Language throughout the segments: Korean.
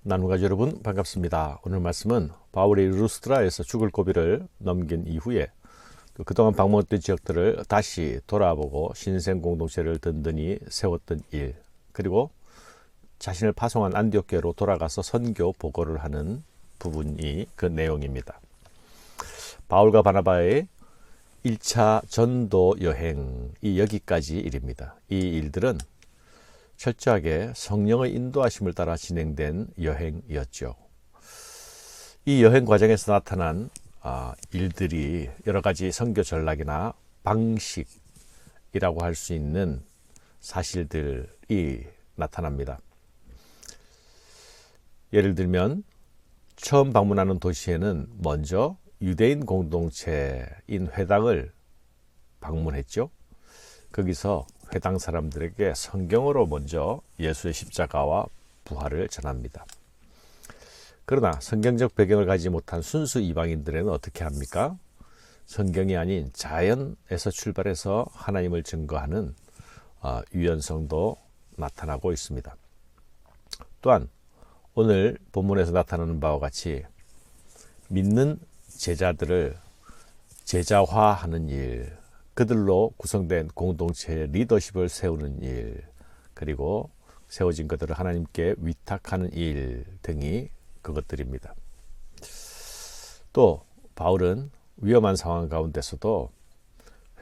나눔가족 여러분 반갑습니다. 오늘 말씀은 바울이 루스드라에서 죽을 고비를 넘긴 이후에 그동안 방문했던 지역들을 다시 돌아보고 신생 공동체를 든든히 세웠던 일, 그리고 자신을 파송한 안디옥교로 돌아가서 선교 보고를 하는 부분이 그 내용입니다. 바울과 바나바의 1차 전도 여행이 여기까지 일입니다. 이 일들은 철저하게 성령의 인도하심을 따라 진행된 여행이었죠. 이 여행 과정에서 나타난 일들이 여러 가지 선교 전략이나 방식이라고 할 수 있는 사실들이 나타납니다. 예를 들면 처음 방문하는 도시에는 먼저 유대인 공동체인 회당을 방문했죠. 거기서 회당 사람들에게 성경으로 먼저 예수의 십자가와 부활을 전합니다. 그러나 성경적 배경을 가지지 못한 순수 이방인들에는 어떻게 합니까? 성경이 아닌 자연에서 출발해서 하나님을 증거하는 유연성도 나타나고 있습니다. 또한 오늘 본문에서 나타나는 바와 같이 믿는 제자들을 제자화하는 일, 그들로 구성된 공동체의 리더십을 세우는 일, 그리고 세워진 것들을 하나님께 위탁하는 일 등이 그것들입니다. 또 바울은 위험한 상황 가운데서도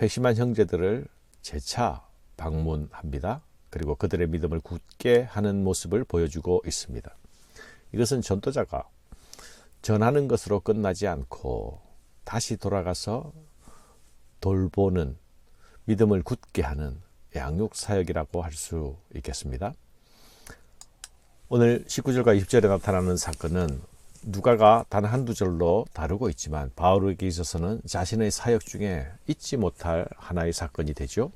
회심한 형제들을 재차 방문합니다. 그리고 그들의 믿음을 굳게 하는 모습을 보여주고 있습니다. 이것은 전도자가 전하는 것으로 끝나지 않고 다시 돌아가서 돌보는, 믿음을 굳게 하는 양육 사역이라고 할 수 있겠습니다. 오늘 19절과 20절에 나타나는 사건은 누가가 단 한두 절로 다루고 있지만 바울에게 있어서는 자신의 사역 중에 잊지 못할 하나의 사건이 되죠.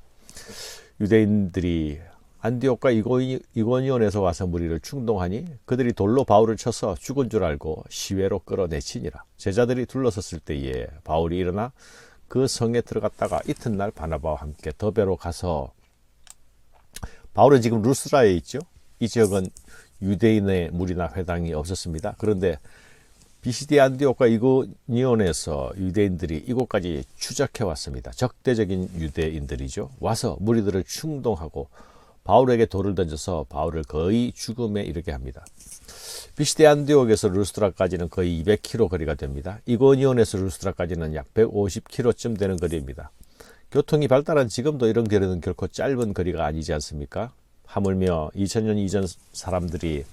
유대인들이 안디옥과 이고니온에서 와서 무리를 충동하니 그들이 돌로 바울을 쳐서 죽은 줄 알고 시외로 끌어내치니라. 제자들이 둘러섰을 때에 바울이 일어나 그 성에 들어갔다가 이튿날 바나바와 함께 더베로 가서, 바울은 지금 루스드라에 있죠. 이 지역은 유대인의 무리나 회당이 없었습니다. 그런데 비시디 안디옥과 이고니온에서 유대인들이 이곳까지 추적해 왔습니다. 적대적인 유대인들이죠. 와서 무리들을 충동하고 바울에게 돌을 던져서 바울을 거의 죽음에 이르게 합니다. 비시디 안디옥에서 루스드라까지는 거의 200km 거리가 됩니다. 이고니온에서 루스드라까지는 약 150km쯤 되는 거리입니다. 교통이 발달한 지금도 이런 거리는 결코 짧은 거리가 아니지 않습니까? 하물며 2000년 이전 사람들이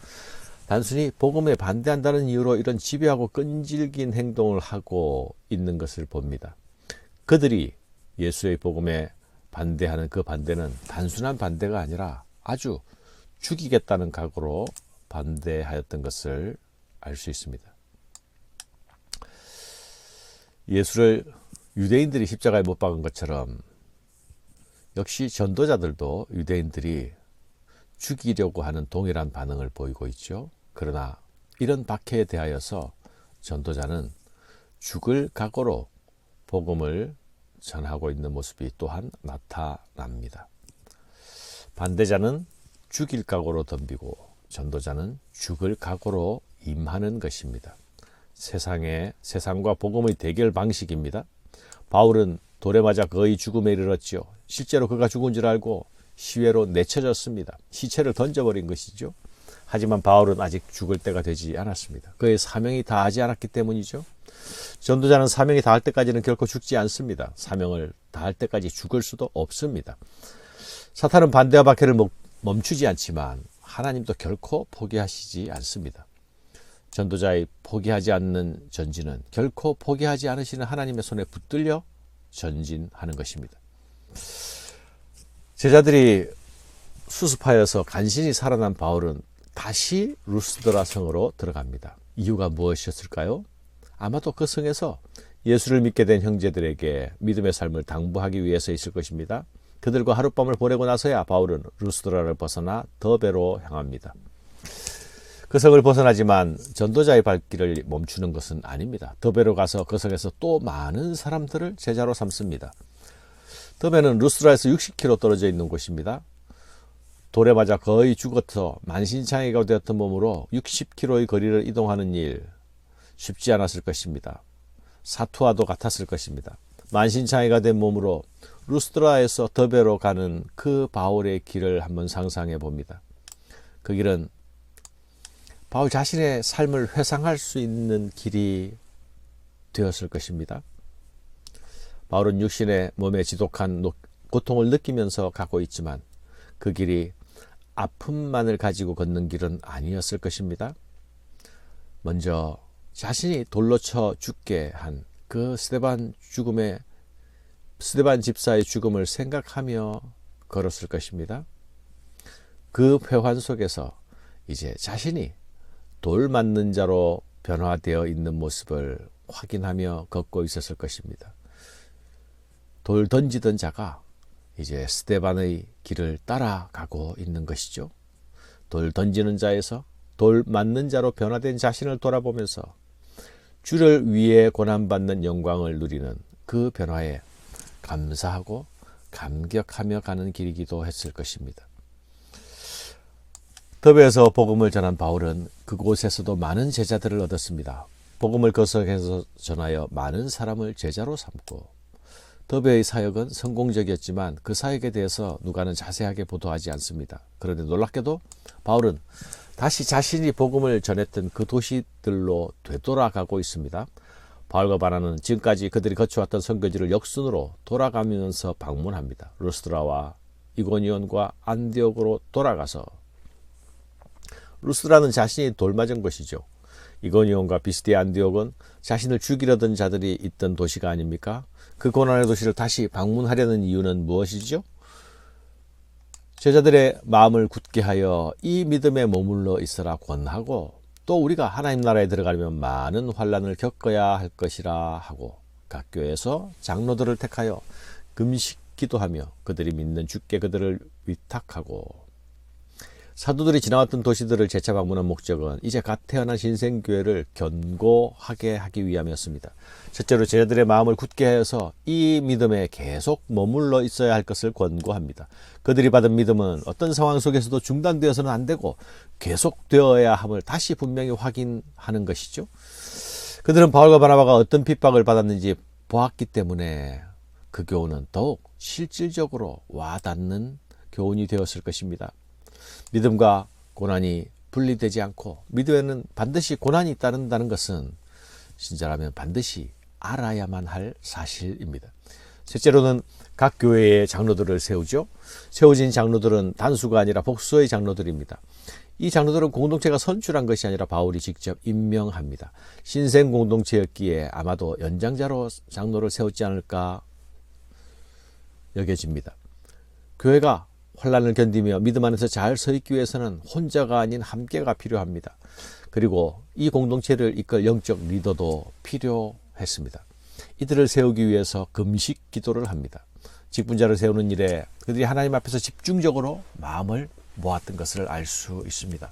단순히 복음에 반대한다는 이유로 이런 집요하고 끈질긴 행동을 하고 있는 것을 봅니다. 그들이 예수의 복음에 반대하는 그 반대는 단순한 반대가 아니라 아주 죽이겠다는 각오로 반대하였던 것을 알 수 있습니다. 예수를 유대인들이 십자가에 못 박은 것처럼 역시 전도자들도 유대인들이 죽이려고 하는 동일한 반응을 보이고 있죠. 그러나 이런 박해에 대하여서 전도자는 죽을 각오로 복음을 전하고 있는 모습이 또한 나타납니다. 반대자는 죽일 각오로 덤비고 전도자는 죽을 각오로 임하는 것입니다. 세상과 복음의 대결 방식입니다. 바울은 돌에 맞아 거의 죽음에 이르렀지요. 실제로 그가 죽은 줄 알고 시외로 내쳐졌습니다. 시체를 던져버린 것이죠. 하지만 바울은 아직 죽을 때가 되지 않았습니다. 그의 사명이 다하지 않았기 때문이죠. 전도자는 사명이 다할 때까지는 결코 죽지 않습니다. 사명을 다할 때까지 죽을 수도 없습니다. 사탄은 반대와 박해를 멈추지 않지만 하나님도 결코 포기하시지 않습니다. 전도자의 포기하지 않는 전진은 결코 포기하지 않으시는 하나님의 손에 붙들려 전진하는 것입니다. 제자들이 수습하여서 간신히 살아난 바울은 다시 루스드라 성으로 들어갑니다. 이유가 무엇이었을까요? 아마도 그 성에서 예수를 믿게 된 형제들에게 믿음의 삶을 당부하기 위해서 있을 것입니다. 그들과 하룻밤을 보내고 나서야 바울은 루스드라를 벗어나 더베로 향합니다. 그 성을 벗어나지만 전도자의 발길을 멈추는 것은 아닙니다. 더베로 가서 그 성에서 또 많은 사람들을 제자로 삼습니다. 더베는 루스드라에서 60km 떨어져 있는 곳입니다. 돌에 맞아 거의 죽어서 만신창이가 되었던 몸으로 60km의 거리를 이동하는 일 쉽지 않았을 것입니다. 사투와도 같았을 것입니다. 만신창이가 된 몸으로 루스드라에서 더베로 가는 그 바울의 길을 한번 상상해 봅니다. 그 길은 바울 자신의 삶을 회상할 수 있는 길이 되었을 것입니다. 바울은 육신의 몸에 지독한 고통을 느끼면서 가고 있지만 그 길이 아픔만을 가지고 걷는 길은 아니었을 것입니다. 먼저 자신이 돌로 쳐 죽게 한 그 스데반 집사의 죽음을 생각하며 걸었을 것입니다. 그 회환 속에서 이제 자신이 돌 맞는 자로 변화되어 있는 모습을 확인하며 걷고 있었을 것입니다. 돌 던지던 자가 이제 스데반의 길을 따라가고 있는 것이죠. 돌 던지는 자에서 돌 맞는 자로 변화된 자신을 돌아보면서 주를 위해 고난받는 영광을 누리는 그 변화에 감사하고 감격하며 가는 길이기도 했을 것입니다. 더베에서 복음을 전한 바울은 그곳에서도 많은 제자들을 얻었습니다. 복음을 거성해서 전하여 많은 사람을 제자로 삼고 더베의 사역은 성공적이었지만 그 사역에 대해서 누가는 자세하게 보도하지 않습니다. 그런데 놀랍게도 바울은 다시 자신이 복음을 전했던 그 도시들로 되돌아가고 있습니다. 바울과 바나는 지금까지 그들이 거쳐왔던 선교지를 역순으로 돌아가면서 방문합니다. 루스드라와 이고니온과 안디옥으로 돌아가서 루스드라는 자신이 돌맞은 것이죠. 이고니온과 비스디의 안디옥은 자신을 죽이려던 자들이 있던 도시가 아닙니까? 그 고난의 도시를 다시 방문하려는 이유는 무엇이죠? 제자들의 마음을 굳게 하여 이 믿음에 머물러 있어라 권하고 또 우리가 하나님 나라에 들어가려면 많은 환난을 겪어야 할 것이라 하고 각 교회에서 장로들을 택하여 금식 기도하며 그들이 믿는 주께 그들을 위탁하고 사도들이 지나왔던 도시들을 재차 방문한 목적은 이제 갓 태어난 신생교회를 견고하게 하기 위함이었습니다. 첫째로 제자들의 마음을 굳게 하여서 이 믿음에 계속 머물러 있어야 할 것을 권고합니다. 그들이 받은 믿음은 어떤 상황 속에서도 중단되어서는 안 되고 계속되어야 함을 다시 분명히 확인하는 것이죠. 그들은 바울과 바나바가 어떤 핍박을 받았는지 보았기 때문에 그 교훈은 더욱 실질적으로 와닿는 교훈이 되었을 것입니다. 믿음과 고난이 분리되지 않고 믿음에는 반드시 고난이 따른다는 것은 신자라면 반드시 알아야만 할 사실입니다. 셋째로는 각 교회의 장로들을 세우죠. 세워진 장로들은 단수가 아니라 복수의 장로들입니다. 이 장로들은 공동체가 선출한 것이 아니라 바울이 직접 임명합니다. 신생 공동체였기에 아마도 연장자로 장로를 세웠지 않을까 여겨집니다. 교회가 환난을 견디며 믿음 안에서 잘 서 있기 위해서는 혼자가 아닌 함께가 필요합니다. 그리고 이 공동체를 이끌 영적 리더도 필요했습니다. 이들을 세우기 위해서 금식 기도를 합니다. 직분자를 세우는 일에 그들이 하나님 앞에서 집중적으로 마음을 모았던 것을 알 수 있습니다.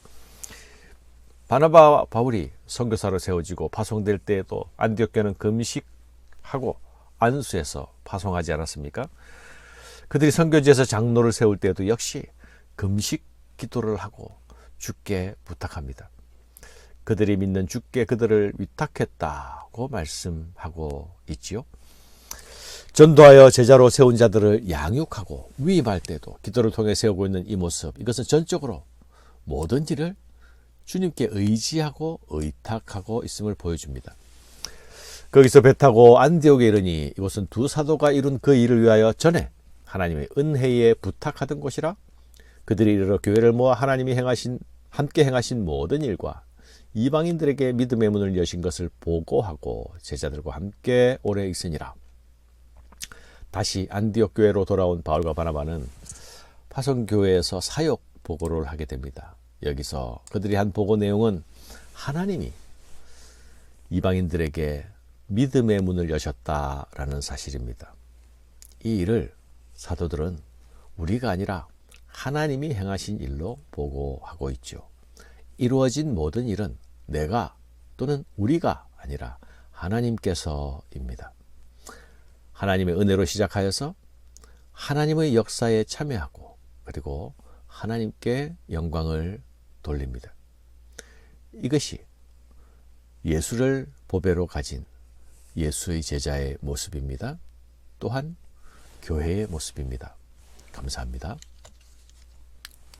바나바와 바울이 선교사로 세워지고 파송될 때에도 안디옥 교회는 금식하고 안수해서 파송하지 않았습니까? 그들이 선교지에서 장로를 세울 때도 역시 금식 기도를 하고 주께 부탁합니다. 그들이 믿는 주께 그들을 위탁했다고 말씀하고 있지요. 전도하여 제자로 세운 자들을 양육하고 위임할 때도 기도를 통해 세우고 있는 이 모습, 이것은 전적으로 모든 일을 주님께 의지하고 의탁하고 있음을 보여줍니다. 거기서 배 타고 안디옥에 이르니 이곳은 두 사도가 이룬 그 일을 위하여 전에 하나님의 은혜에 부탁하던 곳이라. 그들이 이르러 교회를 모아 하나님이 함께 행하신 모든 일과 이방인들에게 믿음의 문을 여신 것을 보고하고 제자들과 함께 오래 있으니라. 다시 안디옥 교회로 돌아온 바울과 바나바는 파송교회에서 사역 보고를 하게 됩니다. 여기서 그들이 한 보고 내용은 하나님이 이방인들에게 믿음의 문을 여셨다라는 사실입니다. 이 일을 사도들은 우리가 아니라 하나님이 행하신 일로 보고하고 있죠. 이루어진 모든 일은 내가 또는 우리가 아니라 하나님께서입니다. 하나님의 은혜로 시작하여서 하나님의 역사에 참여하고 그리고 하나님께 영광을 돌립니다. 이것이 예수를 보배로 가진 예수의 제자의 모습입니다. 또한 교회의 모습입니다. 감사합니다.